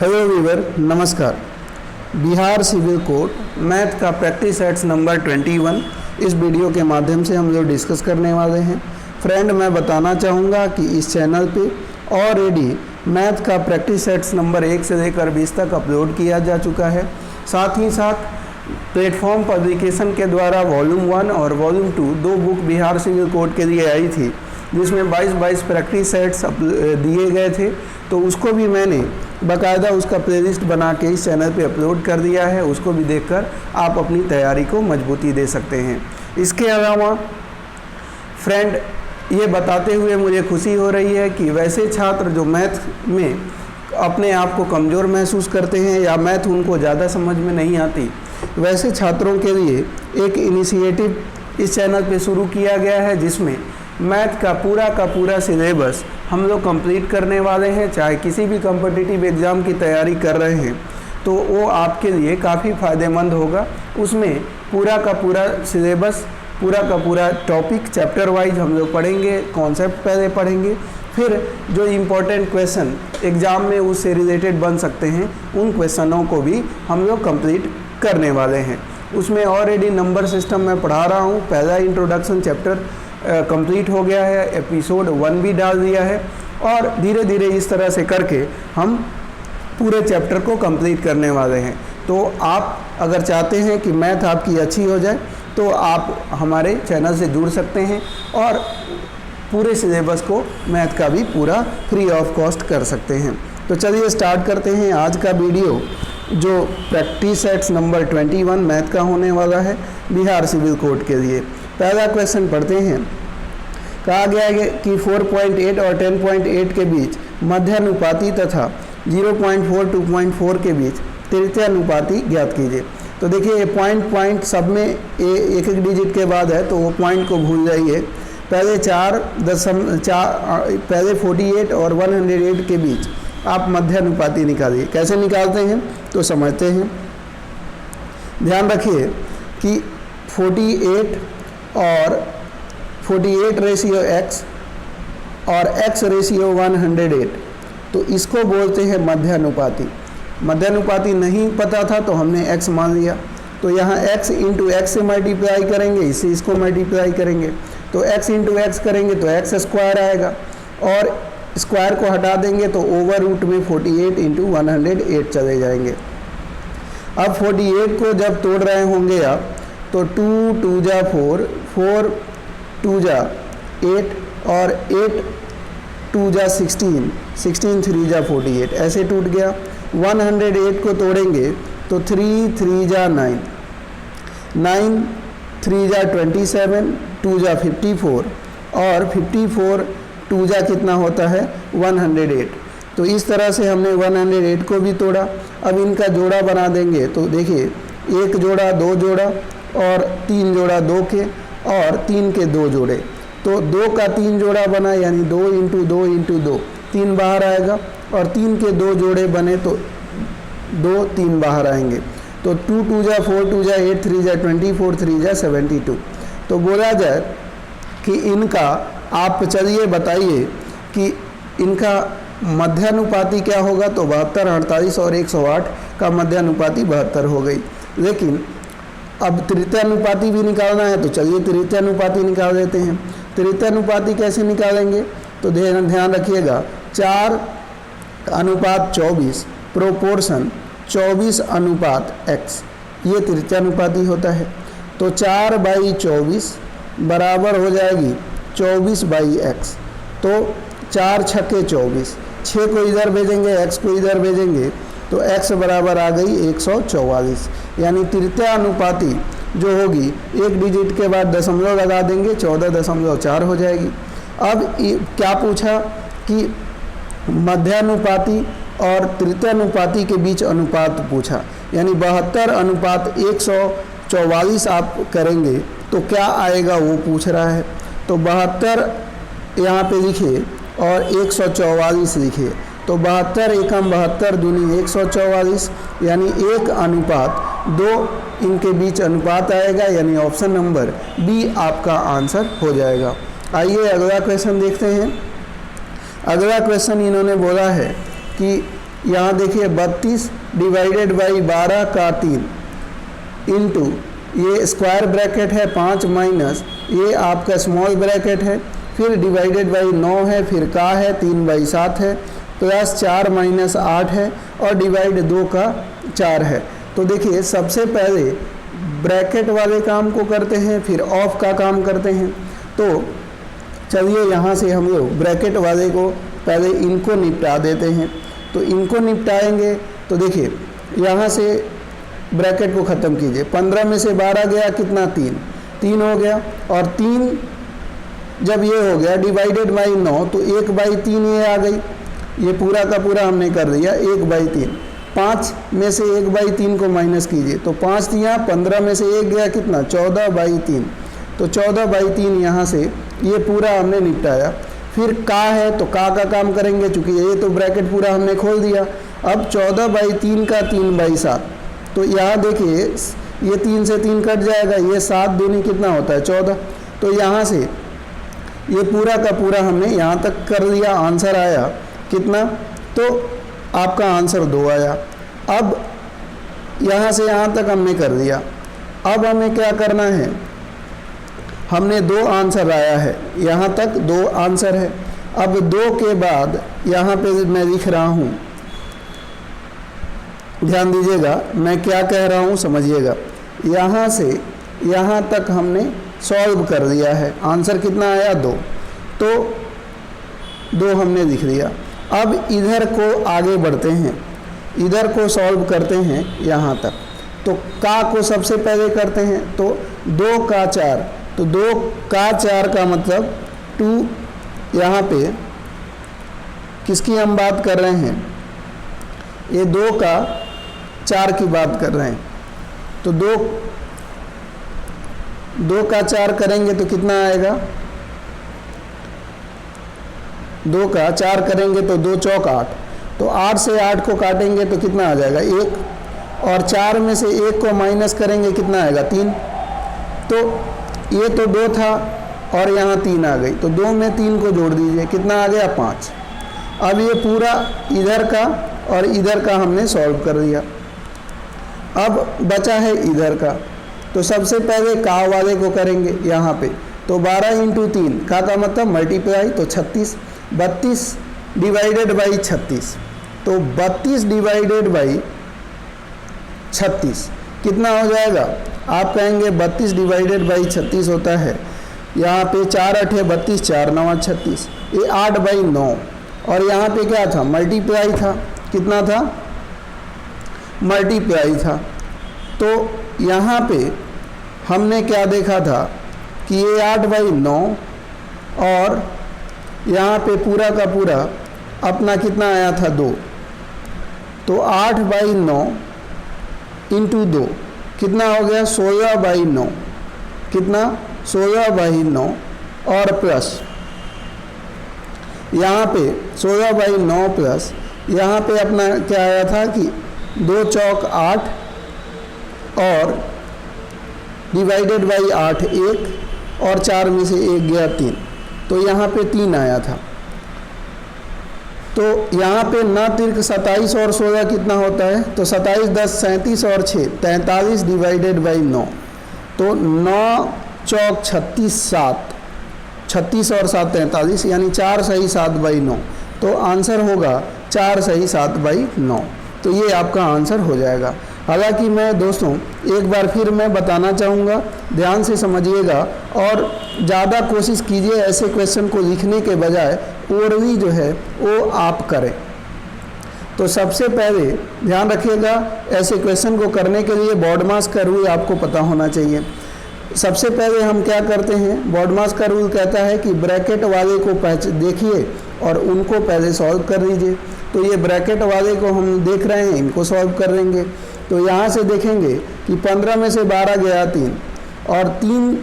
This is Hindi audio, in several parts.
हेलो वीवर, नमस्कार। बिहार सिविल कोड मैथ का प्रैक्टिस सेट्स नंबर 21 इस वीडियो के माध्यम से हम लोग डिस्कस करने वाले हैं। फ्रेंड, मैं बताना चाहूँगा कि इस चैनल पे ऑलरेडी मैथ का प्रैक्टिस सेट्स नंबर 1 से लेकर 20 तक अपलोड किया जा चुका है। साथ ही साथ प्लेटफॉर्म पब्लिकेशन के द्वारा वॉल्यूम 1 और वॉल्यूम 2 दो बुक बिहार सिविल कोड के लिए आई थी, जिसमें 22 प्रैक्टिस सेट्स दिए गए थे। तो उसको भी मैंने बाकायदा उसका प्लेलिस्ट बना के इस चैनल पे अपलोड कर दिया है। उसको भी देखकर आप अपनी तैयारी को मजबूती दे सकते हैं। इसके अलावा फ्रेंड, ये बताते हुए मुझे खुशी हो रही है कि वैसे छात्र जो मैथ में अपने आप को कमज़ोर महसूस करते हैं या मैथ उनको ज़्यादा समझ में नहीं आती, वैसे छात्रों के लिए एक इनिशिएटिव इस चैनल पे शुरू किया गया है, जिसमें मैथ का पूरा सिलेबस हम लोग कंप्लीट करने वाले हैं। चाहे किसी भी कॉम्पिटिटिव एग्ज़ाम की तैयारी कर रहे हैं तो वो आपके लिए काफ़ी फ़ायदेमंद होगा। उसमें पूरा का पूरा सिलेबस, पूरा का पूरा टॉपिक चैप्टर वाइज हम लोग पढ़ेंगे, कॉन्सेप्ट पहले पढ़ेंगे, फिर जो इम्पोर्टेंट क्वेश्चन एग्ज़ाम में उससे रिलेटेड बन सकते हैं उन क्वेश्चनों को भी हम लोग कंप्लीट करने वाले हैं। उसमें ऑलरेडी नंबर सिस्टम मैं पढ़ा रहा हूँ। पहला इंट्रोडक्शन चैप्टर कंप्लीट हो गया है, एपिसोड 1 भी डाल दिया है और धीरे धीरे इस तरह से करके हम पूरे चैप्टर को कंप्लीट करने वाले हैं। तो आप अगर चाहते हैं कि मैथ आपकी अच्छी हो जाए तो आप हमारे चैनल से जुड़ सकते हैं और पूरे सिलेबस को मैथ का भी पूरा फ्री ऑफ कॉस्ट कर सकते हैं। तो चलिए स्टार्ट करते हैं आज का वीडियो, जो प्रैक्टिस सेट्स नंबर 21 मैथ का होने वाला है बिहार सिविल कोड के लिए। पहला क्वेश्चन पढ़ते हैं। कहा गया है कि 4.8 और 10.8 के बीच मध्यानुपाती तथा 0.4 2.4 के बीच तृतीयानुपाती ज्ञात कीजिए। तो देखिए, ये पॉइंट सब में एक डिजिट के बाद है, तो वो पॉइंट को भूल जाइए। पहले 48 और 108 के बीच आप मध्यानुपाती निकालिए। कैसे निकालते हैं तो समझते हैं। ध्यान रखिए कि 48 और 48 रेशियो x और x रेशियो 108, तो इसको बोलते हैं मध्यानुपाती। मध्यानुपाती नहीं पता था तो हमने x मान लिया, तो यहाँ x इंटू एक्स से मल्टीप्लाई करेंगे, इससे इसको मल्टीप्लाई करेंगे, तो x इंटू एक्स करेंगे तो x स्क्वायर आएगा और स्क्वायर को हटा देंगे तो ओवर रूट में 48 इंटू 108 चले जाएंगे। अब 48 को जब तोड़ रहे होंगे आप, तो 2 2 जा 4, 4 2 जा 8 और 8 2 जा 16, 16 3 जा 48, ऐसे टूट गया। 108 को तोड़ेंगे तो 3 3 जा 9, 9 3 जा 27, 2 जा 54 और 54 2 जा कितना होता है 108। तो इस तरह से हमने 108 को भी तोड़ा। अब इनका जोड़ा बना देंगे, तो देखिए 1 जोड़ा 2 जोड़ा और 3 जोड़ा 2 के और 3 के 2 जोड़े, तो 2 का 3 जोड़ा बना, यानी 2 इंटू 2 इंटू 2, 3 बाहर आएगा और 3 के 2 जोड़े बने तो 2 3 बाहर आएंगे। तो 2 2 जा 4, 2 जा 8, 3 जा 24, 3 जा 72। तो बोला जाए कि इनका, आप चलिए बताइए कि इनका मध्यानुपाती क्या होगा। तो 72, 48 और 108 का मध्यानुपाती 72 हो गई। लेकिन अब तृतीयानुपाती भी निकालना है, तो चलिए तृतीयानुपाती निकाल देते हैं। तृतीयानुपाती कैसे निकालेंगे तो ध्यान रखिएगा, 4:24 प्रोपोर्शन 24:x, ये तृतीयानुपाती होता है। तो 4/24 बराबर हो जाएगी 24/x। तो 4 छक्के 24, 6 को इधर भेजेंगे, x को इधर भेजेंगे, तो x बराबर आ गई 144। यानी तृतीयानुपाती जो होगी, एक डिजिट के बाद दशमलव लगा देंगे, 14.4 हो जाएगी। अब क्या पूछा कि मध्यानुपाती और तृतीयानुपाती के बीच अनुपात पूछा, यानी 72:144 आप करेंगे तो क्या आएगा वो पूछ रहा है। तो 72 यहाँ पे लिखिए और 144 लिखिए, तो 72 एकम 72 दूनी 144, यानी 1:2 इनके बीच अनुपात आएगा, यानी ऑप्शन नंबर बी आपका आंसर हो जाएगा। आइए अगला क्वेश्चन देखते हैं। अगला क्वेश्चन इन्होंने बोला है कि यहाँ देखिए 32 डिवाइडेड बाई 12 का 3 इंटू ये स्क्वायर ब्रैकेट है 5 माइनस ये आपका स्मॉल ब्रैकेट है, फिर डिवाइडेड बाई 9 है, फिर का है 3/7 है, प्लस 4 माइनस 8 है और डिवाइड 2 का 4 है। तो देखिए सबसे पहले ब्रैकेट वाले काम को करते हैं, फिर ऑफ का काम करते हैं। तो चलिए यहाँ से हम लोग ब्रैकेट वाले को पहले इनको निपटा देते हैं। तो इनको निपटाएंगे तो देखिए यहाँ से ब्रैकेट को ख़त्म कीजिए, 15 में से 12 गया कितना 3 हो गया, और 3 जब ये हो गया डिवाइडेड बाई 9 तो 1/3 ये आ गई, ये पूरा का पूरा हमने कर दिया 1/3। 5 में से 1/3 को माइनस कीजिए तो 5 दिया, 15 में से 1 गया कितना 14/3, तो 14/3 यहाँ से ये पूरा हमने निपटाया। फिर का है तो का काम करेंगे, चूँकि ये तो ब्रैकेट पूरा हमने खोल दिया। अब 14/3 का 3/7, तो यहाँ देखिए ये 3 से 3 कट जाएगा, ये 7 दूनी कितना होता है 14। तो यहाँ से ये पूरा का पूरा हमने यहाँ तक कर दिया, आंसर आया कितना, तो आपका आंसर 2 आया। अब यहाँ से यहाँ तक हमने कर दिया। अब हमें क्या करना है, हमने 2 आंसर आया है, यहाँ तक 2 आंसर है। अब 2 के बाद यहाँ पे मैं लिख रहा हूँ, ध्यान दीजिएगा मैं क्या कह रहा हूँ समझिएगा। यहाँ से यहाँ तक हमने सॉल्व कर दिया है, आंसर कितना आया 2, तो 2 हमने लिख दिया। अब इधर को आगे बढ़ते हैं, इधर को सॉल्व करते हैं यहाँ तक। तो का को सबसे पहले करते हैं, तो 2 का 4, तो 2 का 4 का मतलब 2, यहाँ पे किसकी हम बात कर रहे हैं, ये 2 का 4 की बात कर रहे हैं। तो 2 का 4 करेंगे तो कितना आएगा, 2 का 4 करेंगे तो 2 चौक 8, तो 8 से 8 को काटेंगे तो कितना आ जाएगा 1, और 4 में से 1 को माइनस करेंगे कितना आएगा 3। तो ये तो 2 था और यहाँ 3 आ गई, तो 2 में 3 को जोड़ दीजिए कितना आ गया 5। अब ये पूरा इधर का और इधर का हमने सॉल्व कर दिया। अब बचा है इधर का, तो सबसे पहले का वाले को करेंगे यहाँ पे, तो 12 × 3 का मतलब मल्टीप्लाई, तो 36, 32 डिवाइडेड बाई 36, तो 32 डिवाइडेड बाई 36 कितना हो जाएगा, आप कहेंगे 32 डिवाइडेड बाई 36 होता है, यहाँ पे 4 8 है 32, 4 9 36, ये 8/9, और यहाँ पे क्या था मल्टीप्लाई था, कितना था मल्टीप्लाई था। तो यहाँ पे हमने क्या देखा था कि ये 8/9 और यहाँ पे पूरा का पूरा अपना कितना आया था 2, तो 8/9 इंटू 2 कितना हो गया 16/9, कितना 16/9, और प्लस यहाँ पे 16/9 प्लस यहाँ पे अपना क्या आया था कि 2 चौक 8 और डिवाइडेड बाई 8 1, और 4 में से 1 गया 3, तो यहाँ पे 3 आया था। तो यहाँ पे 9 तिर्क 27 और 16 कितना होता है, तो 27 10 37 और 6 43 डिवाइडेड बाई 9, तो 9 चौक 36 7, 36 और 7 43, यानी 4 सही 7/9, तो आंसर होगा 4 सही 7/9। तो ये आपका आंसर हो जाएगा। हालांकि मैं दोस्तों एक बार फिर मैं बताना चाहूँगा, ध्यान से समझिएगा और ज़्यादा कोशिश कीजिए ऐसे क्वेश्चन को लिखने के बजाय ओरली जो है वो आप करें। तो सबसे पहले ध्यान रखिएगा, ऐसे क्वेश्चन को करने के लिए बॉडमास का रूल आपको पता होना चाहिए। सबसे पहले हम क्या करते हैं, बॉडमास का रूल कहता है कि ब्रैकेट वाले को देखिए और उनको पहले सॉल्व कर लीजिए। तो ये ब्रैकेट वाले को हम देख रहे हैं, इनको सॉल्व कर लेंगे। तो यहाँ से देखेंगे कि 15 में से 12 गया 3, और 3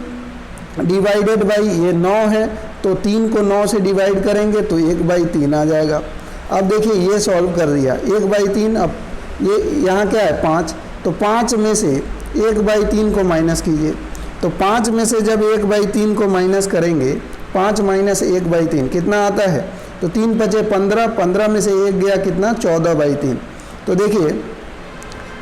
डिवाइडेड बाई ये 9 है, तो 3 को 9 से डिवाइड करेंगे तो 1/3 आ जाएगा। अब देखिए ये सॉल्व कर दिया 1/3, अब ये यहाँ क्या है 5, तो 5 में से 1/3 को माइनस कीजिए, तो 5 में से जब 1/3 को माइनस करेंगे, 5 माइनस 1/3 कितना आता है तो 3 बचे 15, 15 में से 1 गया कितना 14/3। तो देखिए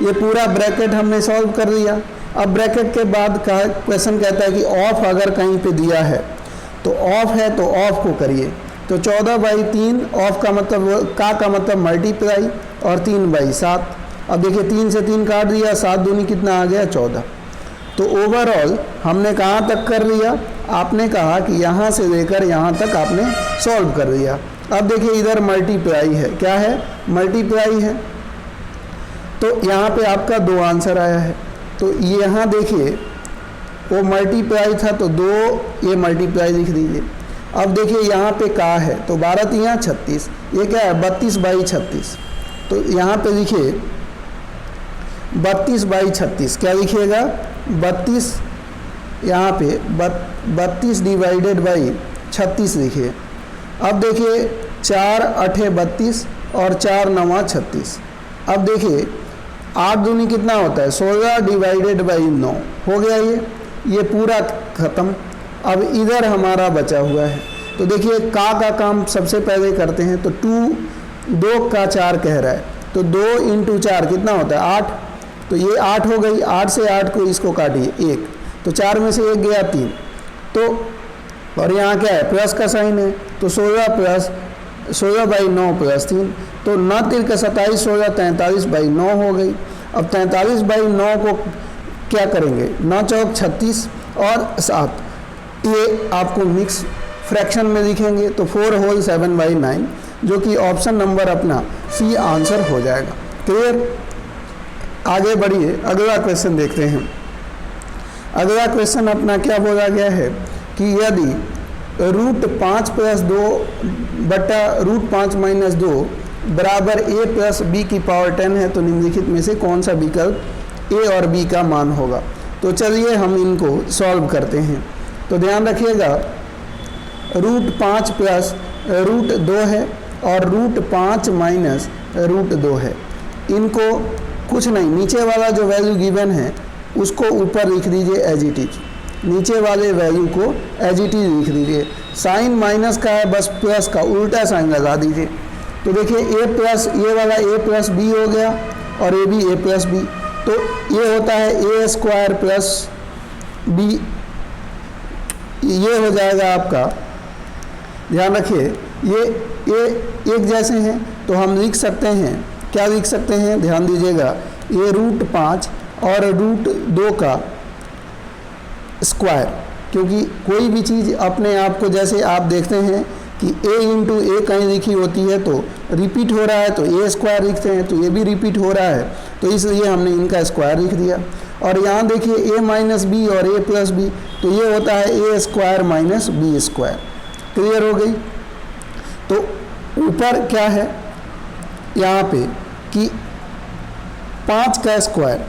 ये पूरा ब्रैकेट हमने सॉल्व कर दिया। अब ब्रैकेट के बाद का क्वेश्चन कहता है कि ऑफ अगर कहीं पे दिया है तो ऑफ है तो ऑफ को करिए। तो 14/3 ऑफ का मतलब मल्टीप्लाई और 3/7। अब देखिए 3 से 3 काट दिया, 7 दूनी कितना आ गया 14। तो ओवरऑल हमने कहाँ तक कर लिया, आपने कहा कि यहाँ से लेकर यहाँ तक आपने सॉल्व कर दिया। अब देखिए इधर मल्टीप्लाई है, क्या है मल्टीप्लाई है, तो यहाँ पे आपका 2 आंसर आया है। तो यहाँ देखिए वो मल्टीप्लाई था तो 2 ये मल्टीप्लाई लिख दीजिए। अब देखिए यहाँ पे का है तो 12×3 = 36, ये क्या है 32/36। तो यहाँ पे लिखिए 32/36, क्या लिखिएगा 32, यहाँ पे 32 / 36 लिखिए। अब देखिए 4 8 32 और 4 9 36। अब देखिए 8 दूनी कितना होता है 16 / 9 हो गया ये पूरा ख़त्म। अब इधर हमारा बचा हुआ है, तो देखिए का काम सबसे पहले करते हैं। तो 2 का 4 कह रहा है, तो 2 × 4 कितना होता है 8, तो ये 8 हो गई। 8 से 8 को इसको काटिए 1, तो 4 में से 1 गया 3। तो और यहाँ क्या है प्लस का साइन है, तो 16/9 + 3, तो 9 × 3 = 27, 16 43/9 हो गई। अब 43/9 को क्या करेंगे 9 × 4 = 36 और 7, ये आपको मिक्स फ्रैक्शन में लिखेंगे तो 4 होल 7/9, जो कि ऑप्शन नंबर अपना सी आंसर हो जाएगा। क्लियर, आगे बढ़िए अगला क्वेश्चन देखते हैं। अगला क्वेश्चन अपना क्या बोला गया है कि यदि √5 + 2 बटा √5 - 2 बराबर a + b की पावर 10 है, तो निम्नलिखित में से कौन सा विकल्प a और b का मान होगा। तो चलिए हम इनको सॉल्व करते हैं। तो ध्यान रखिएगा √5 + √2 है और √5 - √2 है। इनको कुछ नहीं, नीचे वाला जो वैल्यू गिवन है उसको ऊपर लिख दीजिए एज इट इज, नीचे वाले वैल्यू को एज इट इज लिख दीजिए। साइन माइनस का है, बस प्लस का उल्टा साइन लगा दीजिए। तो देखिए ये वाला a + b हो गया और ये भी a + b, तो ये होता है a² + b, ये हो जाएगा आपका। ध्यान रखिए ये एक जैसे हैं, तो हम लिख सकते हैं, क्या लिख सकते हैं ध्यान दीजिएगा, ये √5 और √2 का स्क्वायर, क्योंकि कोई भी चीज़ अपने आप को, जैसे आप देखते हैं कि a × a कहीं लिखी होती है तो रिपीट हो रहा है तो a² लिखते हैं, तो ये भी रिपीट हो रहा है, तो इसलिए हमने इनका स्क्वायर लिख दिया। और यहाँ देखिए a - b और a + b, तो ये होता है a² - b²। क्लियर हो गई। तो ऊपर क्या है यहाँ पे कि 5 का स्क्वायर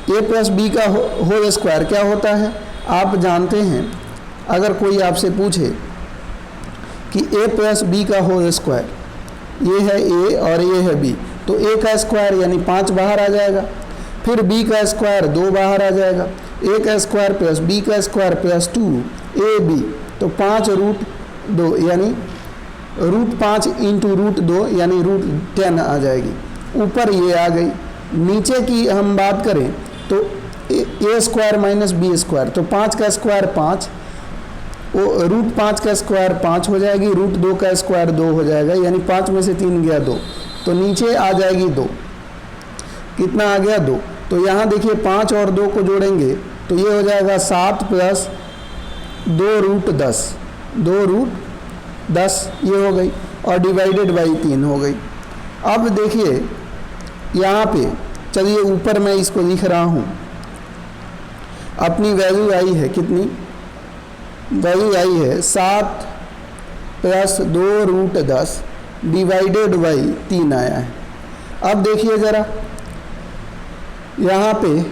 a + b का होल स्क्वायर क्या होता है आप जानते हैं। अगर कोई आपसे पूछे कि a + b का होल स्क्वायर, ये है a और ये है b, तो a का स्क्वायर यानी 5 बाहर आ जाएगा, फिर b का स्क्वायर 2 बाहर आ जाएगा, a का स्क्वायर + b का स्क्वायर + 2ab, तो 5 √2 यानी √5 × √2 यानी √10 आ जाएगी। ऊपर ये आ गई। नीचे की हम बात करें तो a² - b², तो 5 का स्क्वायर 5, वो √5 का स्क्वायर 5 हो जाएगी, √2 का स्क्वायर 2 हो जाएगा, यानी 5 में से 3 गया 2, तो नीचे आ जाएगी 2, कितना आ गया 2। तो यहाँ देखिए 5 और 2 को जोड़ेंगे तो ये हो जाएगा 7 + 2√10, 2√10 ये हो गई और डिवाइडेड बाई 3 हो गई। अब देखिए यहाँ पे, चलिए ऊपर मैं इसको लिख रहा हूँ, अपनी वैल्यू आई है कितनी, वैल्यू आई है 7 + 2√10 डिवाइडेड बाई 3 आया है। अब देखिए ज़रा यहाँ पे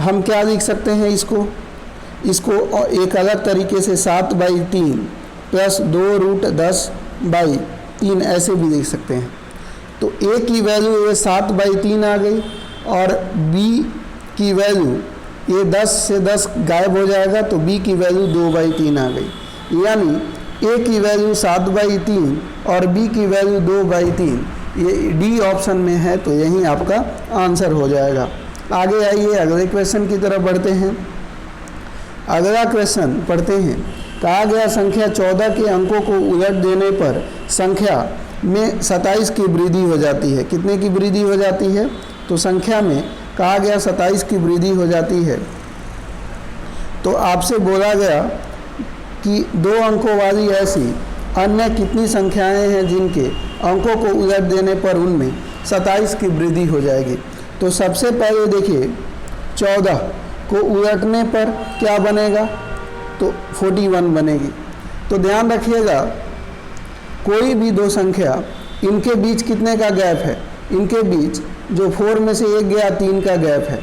हम क्या लिख सकते हैं, इसको एक अलग तरीके से 7/3 + 2√10/3 ऐसे भी लिख सकते हैं। तो a की वैल्यू ये 7/3 आ गई और b की वैल्यू ये 10 से 10 गायब हो जाएगा, तो b की वैल्यू 2/3 आ गई। यानी ए की वैल्यू 7/3 और बी की वैल्यू 2/3, ये डी ऑप्शन में है, तो यही आपका आंसर हो जाएगा। आगे आइए अगले क्वेश्चन की तरफ बढ़ते हैं। अगला क्वेश्चन पढ़ते हैं। कहा गया संख्या 14 के अंकों को उलट देने पर संख्या में 27 की वृद्धि हो जाती है। कितने की वृद्धि हो जाती है? तो संख्या में कहा गया 27 की वृद्धि हो जाती है। तो आपसे बोला गया कि 2 अंकों वाली ऐसी अन्य कितनी संख्याएं हैं जिनके अंकों को उलट देने पर उनमें 27 की वृद्धि हो जाएगी। तो सबसे पहले देखिए 14 को उलटने पर क्या बनेगा? तो 41 बनेगी। तो ध्यान रखिएगा कोई भी 2 संख्या, इनके बीच कितने का गैप है? इनके बीच जो 4 में से 1 गया 3 का गैप है।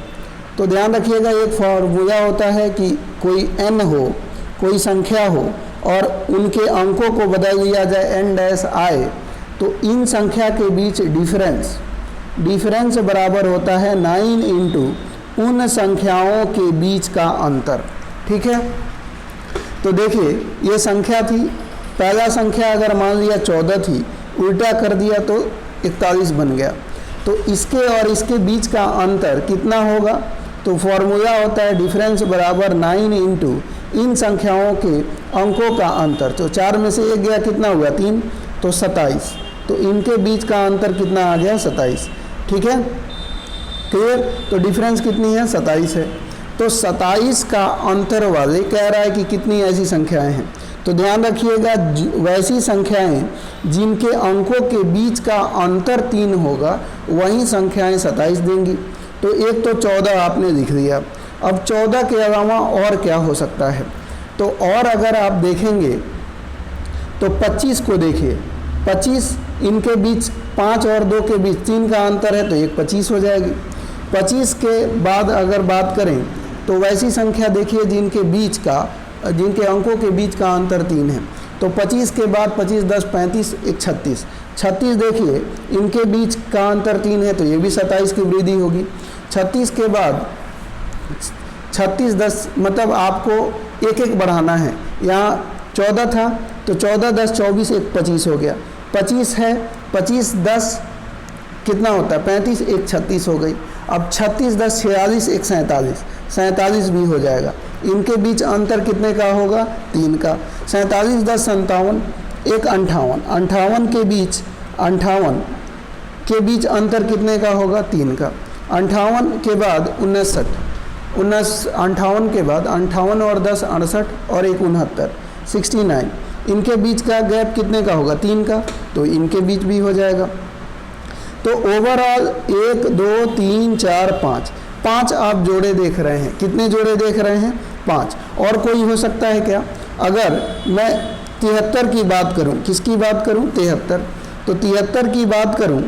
तो ध्यान रखिएगा एक फॉर्मूला होता है कि कोई n हो, कोई संख्या हो और उनके अंकों को बदल दिया जाए n-i, तो इन संख्या के बीच डिफरेंस बराबर होता है 9 इंटू उन संख्याओं के बीच का अंतर। ठीक है, तो देखिए ये संख्या थी, पहला संख्या अगर मान लिया 14 थी, उल्टा कर दिया तो 41 बन गया। तो इसके और इसके बीच का अंतर कितना होगा? तो फॉर्मूला होता है डिफरेंस बराबर 9 इंटू इन संख्याओं के अंकों का अंतर। तो 4 में से 1 गया, कितना हुआ? 3, तो 27। तो इनके बीच का अंतर कितना आ गया? 27। ठीक है, क्लियर? तो डिफरेंस कितनी है? 27 है। तो 27 का अंतर वाले कह रहा है कि कितनी ऐसी संख्याएं हैं। तो ध्यान रखिएगा वैसी संख्याएं जिनके अंकों के बीच का अंतर 3 होगा वही संख्याएं 27 देंगी। तो एक तो 14 आपने लिख दिया। अब 14 के अलावा और क्या हो सकता है? तो और अगर आप देखेंगे तो 25 को देखिए, 25 इनके बीच 5 और 2 के बीच 3 का अंतर है, तो एक 25 हो जाएगी। 25 के बाद अगर बात करें तो वैसी संख्या देखिए जिनके अंकों के बीच का अंतर 3 है। तो 25 के बाद 25, 10, 35, एक 36। 36 देखिए इनके बीच का अंतर 3 है, तो ये भी 27 की वृद्धि होगी। 36 के बाद 36, 10 मतलब आपको एक बढ़ाना है। यहाँ 14 था तो 14, 10, 24, एक 25 हो गया। 25 है, 25, 10 कितना होता है? 35, एक 36 हो गई। अब 36, 10, 46, एक 47, 47 भी हो जाएगा। इनके बीच अंतर कितने का होगा? 3 का। 47, 10, 57, एक 58, 58 के बीच अंतर कितने का होगा? 3 का। 58 के बाद 59, 58 के बाद 58 और 10, 68 और एक 69, 69। इनके बीच का गैप कितने का होगा? 3 का। तो इनके बीच भी हो जाएगा। तो ओवरऑल 1, 2, 3, 4, 5 आप जोड़े देख रहे हैं। कितने जोड़े देख रहे हैं? 5। और कोई हो सकता है क्या? अगर मैं 73 की बात करूं, किसकी बात करूं? 73। तो 73 की बात करूं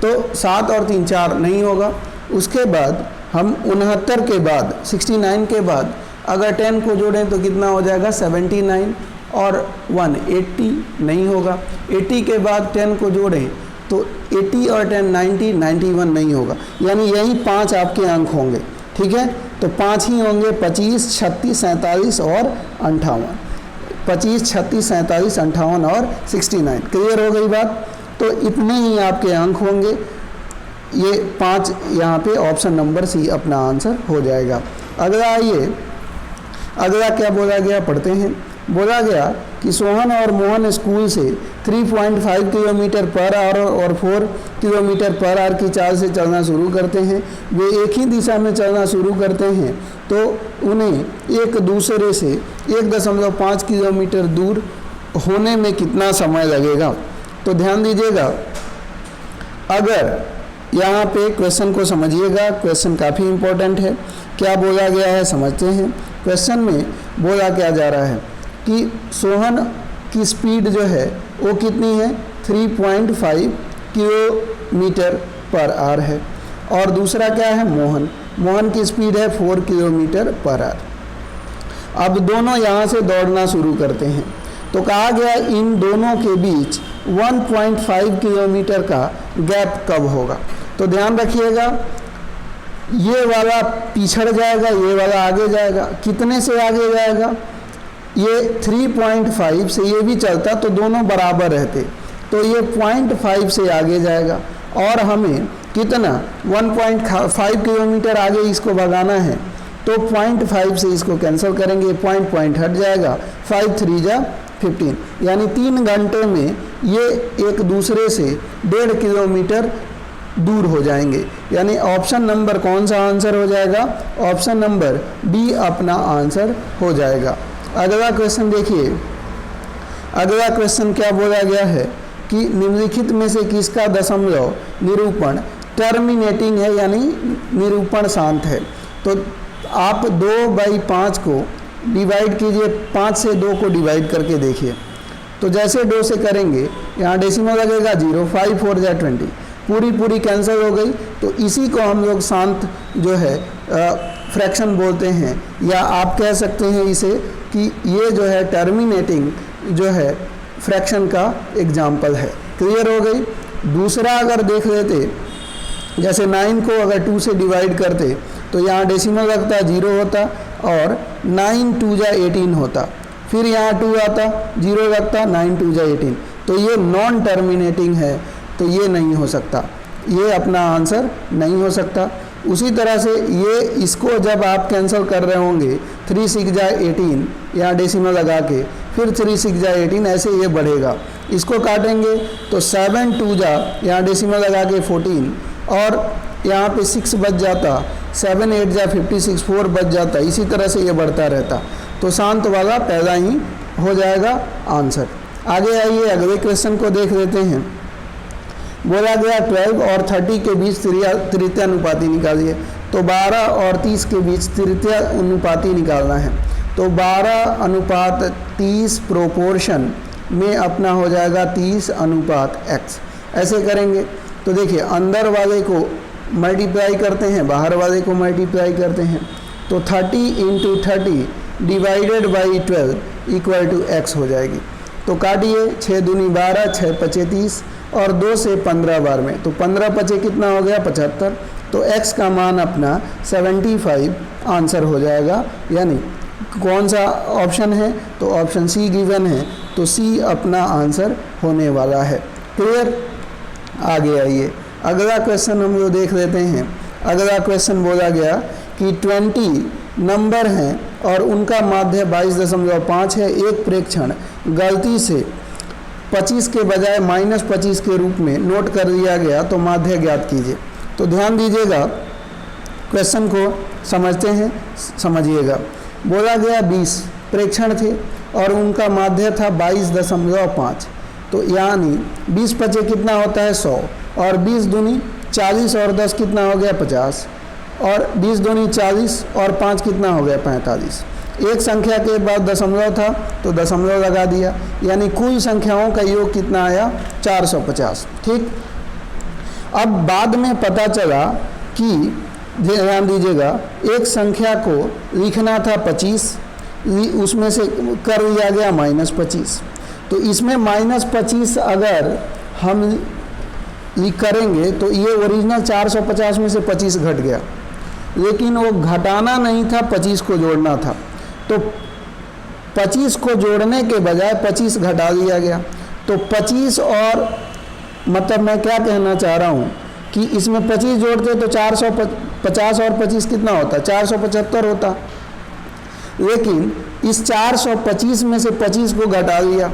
तो 7 और 3, 4 नहीं होगा। उसके बाद हम 69 के बाद 69 के बाद अगर 10 को जोड़ें तो कितना हो जाएगा? 79 और 1 80 नहीं होगा। 80 के बाद 10 को जोड़ें तो 80 और 10 90, 91 नहीं होगा। यानी यही 5 आपके अंक होंगे। ठीक है, तो 5 ही होंगे, 25, 36, 47 और 58। 25, 36, 47, 58 और 69। क्लियर हो गई बात? तो इतने ही आपके अंक होंगे। ये 5 यहाँ पे ऑप्शन नंबर सी अपना आंसर हो जाएगा। अगला आइए, अगला क्या बोला गया पढ़ते हैं। बोला गया कि सोहन और मोहन स्कूल से 3.5 किलोमीटर पर आवर और 4 किलोमीटर पर आवर की चाल से चलना शुरू करते हैं। वे एक ही दिशा में चलना शुरू करते हैं तो उन्हें एक दूसरे से 1.5 किलोमीटर दूर होने में कितना समय लगेगा? तो ध्यान दीजिएगा, अगर यहाँ पे क्वेश्चन को समझिएगा, क्वेश्चन काफ़ी इम्पोर्टेंट है। क्या बोला गया है समझते हैं। क्वेश्चन में बोला क्या जा रहा है कि सोहन की स्पीड जो है वो कितनी है? 3.5 किलोमीटर पर आवर है। और दूसरा क्या है? मोहन की स्पीड है 4 किलोमीटर पर आवर। अब दोनों यहाँ से दौड़ना शुरू करते हैं। तो कहा गया इन दोनों के बीच 1.5 किलोमीटर का गैप कब होगा? तो ध्यान रखिएगा, ये वाला पिछड़ जाएगा, ये वाला आगे जाएगा। कितने से आगे जाएगा? ये 3.5 से ये भी चलता तो दोनों बराबर रहते, तो ये 0.5 से आगे जाएगा और हमें कितना 1.5 किलोमीटर आगे इसको भगाना है, तो 0.5 से इसको कैंसिल करेंगे, पॉइंट हट जाएगा, 5 3 जा 15, यानी 3 घंटे में ये एक दूसरे से 1.5 किलोमीटर दूर हो जाएंगे। यानी ऑप्शन नंबर कौन सा आंसर हो जाएगा? ऑप्शन नंबर बी अपना आंसर हो जाएगा। अगला क्वेश्चन देखिए, अगला क्वेश्चन क्या बोला गया है कि निम्नलिखित में से किसका दशमलव निरूपण टर्मिनेटिंग है, यानी निरूपण शांत है। तो आप 2/5 को डिवाइड कीजिए, 5 से 2 को डिवाइड करके देखिए, तो जैसे 2 से करेंगे यहाँ डेसिमल लगेगा 0, 5 4 जा 20, पूरी कैंसिल हो गई। तो इसी को हम लोग शांत जो है फ्रैक्शन बोलते हैं, या आप कह सकते हैं इसे कि ये जो है टर्मिनेटिंग जो है फ्रैक्शन का एग्जाम्पल है। क्लियर हो गई। दूसरा अगर देख लेते, जैसे 9 को अगर 2 से डिवाइड करते तो यहाँ डेसिमल लगता 0 होता और 9 2 जा 18 होता, फिर यहाँ 2 आता 0 लगता, 9 2 जा 18, तो ये नॉन टर्मिनेटिंग है, तो ये नहीं हो सकता, ये अपना आंसर नहीं हो सकता। उसी तरह से ये इसको जब आप कैंसिल कर रहे होंगे 3 6 जा 18 यहाँ डेसिमल लगा के, फिर 3 6 जा 18, ऐसे ये बढ़ेगा। इसको काटेंगे तो 7 2 जा यहाँ डेसिमल लगा के 14 और यहाँ पे 6 बच जाता, 7 8 जा 56, 4 बच जाता, इसी तरह से ये बढ़ता रहता, तो शांत वाला पैदा ही हो जाएगा आंसर। आगे आइए अगले क्वेश्चन को देख लेते हैं। बोला गया 12 और 30 के बीच तृतीय अनुपाती निकालिए, तो 12 और 30 के बीच तृतीय अनुपाती निकालना है, तो 12:30 प्रोपोर्शन में अपना हो जाएगा 30:x। ऐसे करेंगे तो देखिए अंदर वाले को मल्टीप्लाई करते हैं, बाहर वाले को मल्टीप्लाई करते हैं, तो 30 × 30 divided by 12 equal to x हो जाएगी। तो काटिए, 6 दूनी 12, 6 5 30 और 2 से 15 बार में, तो 15 5 कितना हो गया 75, तो x का मान अपना 75 आंसर हो जाएगा। यानी कौन सा ऑप्शन है? तो ऑप्शन सी गिवन है, तो सी अपना आंसर होने वाला है। क्लियर। आगे आइए अगला क्वेश्चन हम लोग देख लेते हैं। अगला क्वेश्चन बोला गया कि 20 नंबर हैं और उनका माध्य 22.5 है। एक प्रेक्षण गलती से 25 के बजाय -25 के रूप में नोट कर दिया गया, तो माध्य ज्ञात कीजिए। तो ध्यान दीजिएगा, क्वेश्चन को समझते हैं, समझिएगा। बोला गया 20 प्रेक्षण थे और उनका माध्य था 22.5, तो यानी 20 5 कितना होता है 100, और 20 दूनी 40 और 10 कितना हो गया 50, और 20 दूनी 40 और 5 कितना हो गया 45। एक संख्या के बाद दशमलव था तो दशमलव लगा दिया, यानी कुल संख्याओं का योग कितना आया 450। ठीक। अब बाद में पता चला कि ध्यान दीजिएगा, एक संख्या को लिखना था 25, उसमें से कर दिया गया -25, तो इसमें -25 अगर हम करेंगे तो ये ओरिजिनल 450 में से 25 घट गया, लेकिन वो घटाना नहीं था, 25 को जोड़ना था, तो 25 को जोड़ने के बजाय 25 घटा दिया गया। तो 25 और मतलब मैं क्या कहना चाह रहा हूँ कि इसमें 25 जोड़ते तो 450 और 25 कितना होता, 475 होता, लेकिन इस 425 में से 25 को घटा दिया,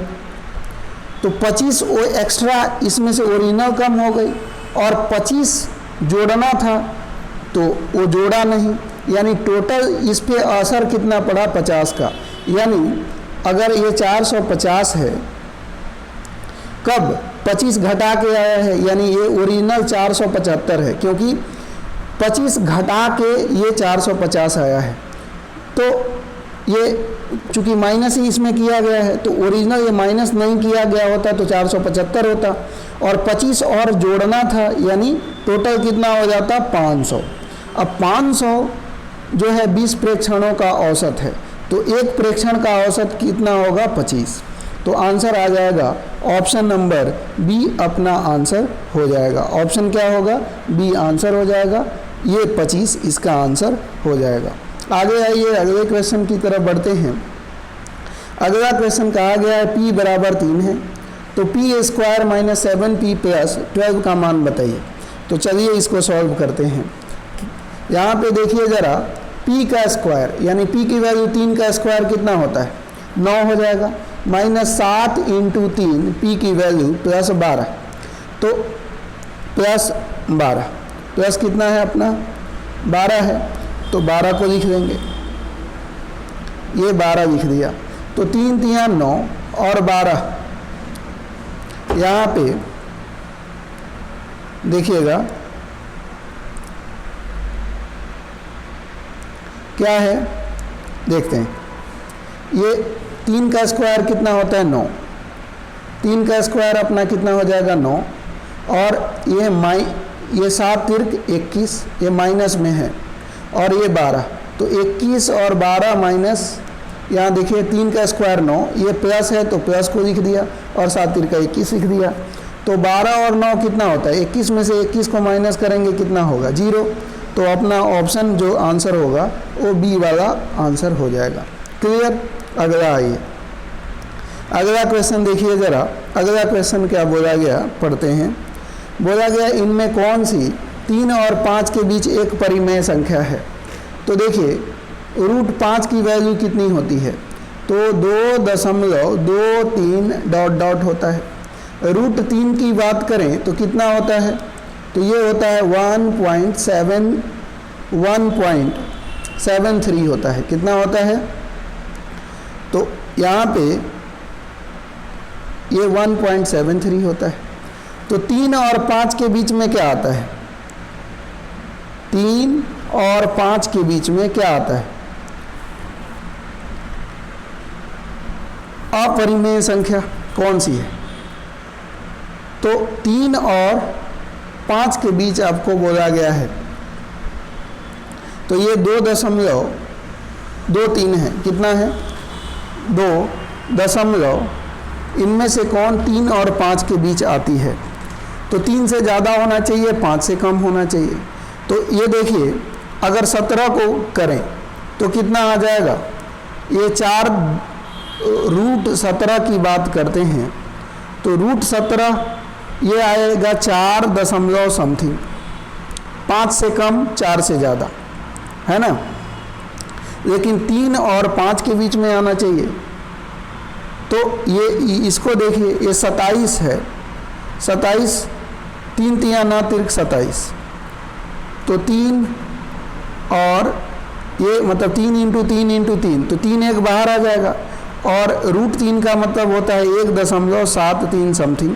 तो 25 वो एक्स्ट्रा इसमें से ओरिजिनल कम हो गई, और 25 जोड़ना था तो वो जोड़ा नहीं, यानी टोटल इस पे असर कितना पड़ा 50 का। यानी अगर ये 450 है, कब 25 घटा के आया है, यानी ये ओरिजिनल 475 है, क्योंकि 25 घटा के ये 450 आया है, तो ये चूंकि माइनस ही इसमें किया गया है, तो ओरिजिनल ये माइनस नहीं किया गया होता तो 475 होता, और 25 और जोड़ना था, यानी टोटल कितना हो जाता 500। अब 500 जो है 20 प्रेक्षणों का औसत है, तो एक प्रेक्षण का औसत कितना होगा 25, तो आंसर आ जाएगा ऑप्शन नंबर बी अपना आंसर हो जाएगा। ऑप्शन क्या होगा? बी आंसर हो जाएगा, ये 25 इसका आंसर हो जाएगा। आगे आइए अगले क्वेश्चन की तरफ बढ़ते हैं। अगला क्वेश्चन कहा गया है p बराबर 3 है, तो p square minus 7p plus 12 का मान बताइए। तो चलिए इसको सॉल्व करते हैं। यहाँ पे देखिए ज़रा, p का स्क्वायर यानी p की वैल्यू 3 का स्क्वायर कितना होता है, 9 हो जाएगा, माइनस 7 इंटू 3 p की वैल्यू प्लस 12, तो प्लस 12 प्लस कितना है अपना 12 है, तो 12 को लिख देंगे, ये 12 लिख दिया। तो 3 तिया 9 और 12, यहाँ पे देखिएगा क्या है, देखते हैं। ये 3 का स्क्वायर कितना होता है 9, 3 का स्क्वायर अपना कितना हो जाएगा 9, और ये 7 तिर्क 21, ये माइनस में है, और ये 12, तो 21 और 12 माइनस, यहाँ देखिए 3 का स्क्वायर 9, ये प्लस है तो प्लस को लिख दिया, और 7 तिर्क 21 लिख दिया। तो 12 और 9 कितना होता है, 21 में से 21 को माइनस करेंगे कितना होगा 0। तो अपना ऑप्शन जो आंसर होगा वो बी वाला आंसर हो जाएगा। क्लियर। अगला आइए, अगला क्वेश्चन देखिए ज़रा। अगला क्वेश्चन क्या बोला गया, पढ़ते हैं। बोला गया इनमें कौन सी 3 और 5 के बीच एक परिमेय संख्या है। तो देखिए रूट 5 की वैल्यू कितनी होती है, तो 2.23 डॉट डॉट होता है। रूट 3 की बात करें तो कितना होता है, तो ये होता है 1.73 होता है। कितना होता है, तो यहाँ पे ये 1.73 होता है। तो 3 और 5 के बीच में क्या आता है, 3 और 5 के बीच में क्या आता है, अपरिमेय संख्या कौन सी है। तो 3 और 5 के बीच आपको बोला गया है, तो ये 2.23 है। कितना है 2 दशमलव, इनमें से कौन 3 और 5 के बीच आती है, तो 3 से ज़्यादा होना चाहिए, 5 से कम होना चाहिए। तो ये देखिए अगर 17 को करें तो कितना आ जाएगा, ये 4 रूट 17 की बात करते हैं, तो रूट 17 ये आएगा 4 दशमलव समथिंग, 5 से कम 4 से ज़्यादा, है ना। लेकिन 3 और 5 के बीच में आना चाहिए। तो ये इसको देखिए, ये 27 है, 27 3 तिया ना तिर्क 27, तो 3 और ये मतलब 3 इंटू 3 इंटू 3, तो 3 एक बाहर आ जाएगा, और रूट 3 का मतलब होता है 1.73 समथिंग।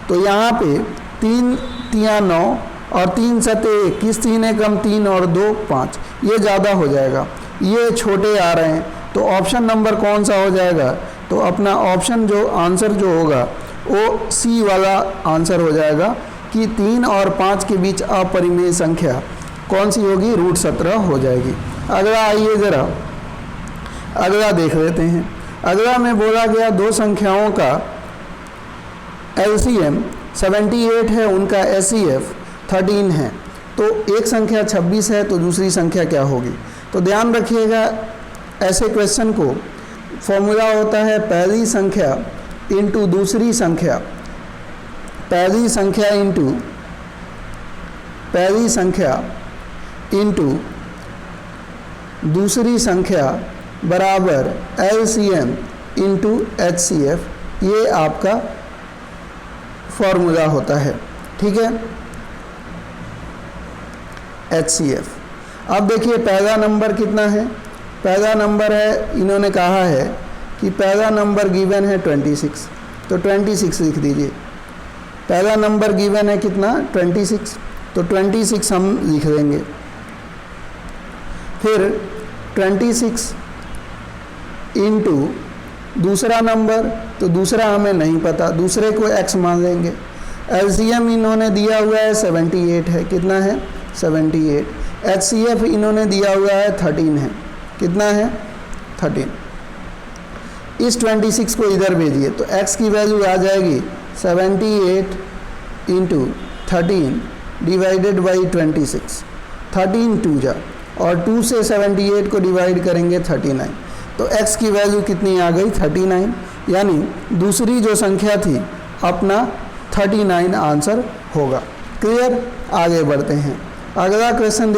तो यहाँ पे 3 तिया 9 और 3 सते 21, 3 एकम 3 और 2 5, ये ज़्यादा हो जाएगा, ये छोटे आ रहे हैं। तो ऑप्शन नंबर कौन सा हो जाएगा, तो अपना ऑप्शन जो आंसर जो होगा वो सी वाला आंसर हो जाएगा कि 3 और 5 के बीच अपरिमेय संख्या कौन सी होगी, रूट 17 हो जाएगी। अगला आइए ज़रा, अगला देख लेते हैं। अगला में बोला गया दो संख्याओं का LCM 78 है, उनका SCF 13 है। तो एक संख्या 26 है, तो दूसरी संख्या क्या होगी। तो ध्यान रखिएगा, ऐसे क्वेश्चन को फॉर्मूला होता है पहली संख्या इंटू दूसरी संख्या, पहली संख्या इंटू दूसरी संख्या बराबर LCM इंटू HCF, ये आपका फॉर्मूला होता है। ठीक है, HCF। अब देखिए पहला नंबर कितना है, पहला नंबर है, इन्होंने कहा है कि पहला नंबर गिवन है 26, तो 26 लिख दीजिए। पहला नंबर गिवन है कितना 26, तो 26 हम लिख देंगे। फिर 26 इंटू दूसरा नंबर, तो दूसरा हमें नहीं पता, दूसरे को x मान लेंगे। LCM इन्होंने दिया हुआ है 78 है, कितना है 78। HCF इन्होंने दिया हुआ है 13 है, कितना है 13। इस 26 को इधर भेजिए तो x की वैल्यू आ जाएगी 78 इंटू 13 डिवाइडेड बाई 26, 13 2 जा, और 2 से 78 को डिवाइड करेंगे 39। तो x की वैल्यू कितनी आ गई 39, यानी दूसरी जो संख्या थी अपना 39 आंसर होगा। क्लियर, आगे बढ़ते हैं। अगला क्वेश्चन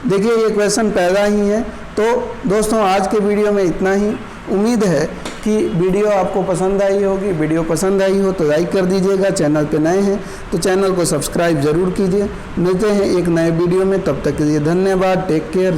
देखिए ये क्वेश्चन पहला ही है। तो दोस्तों आज के वीडियो में इतना ही। उम्मीद है कि वीडियो आपको पसंद आई होगी। वीडियो पसंद आई हो तो लाइक कर दीजिएगा। चैनल पे नए हैं तो चैनल को सब्सक्राइब ज़रूर कीजिए। मिलते हैं एक नए वीडियो में, तब तक के लिए धन्यवाद। Take care.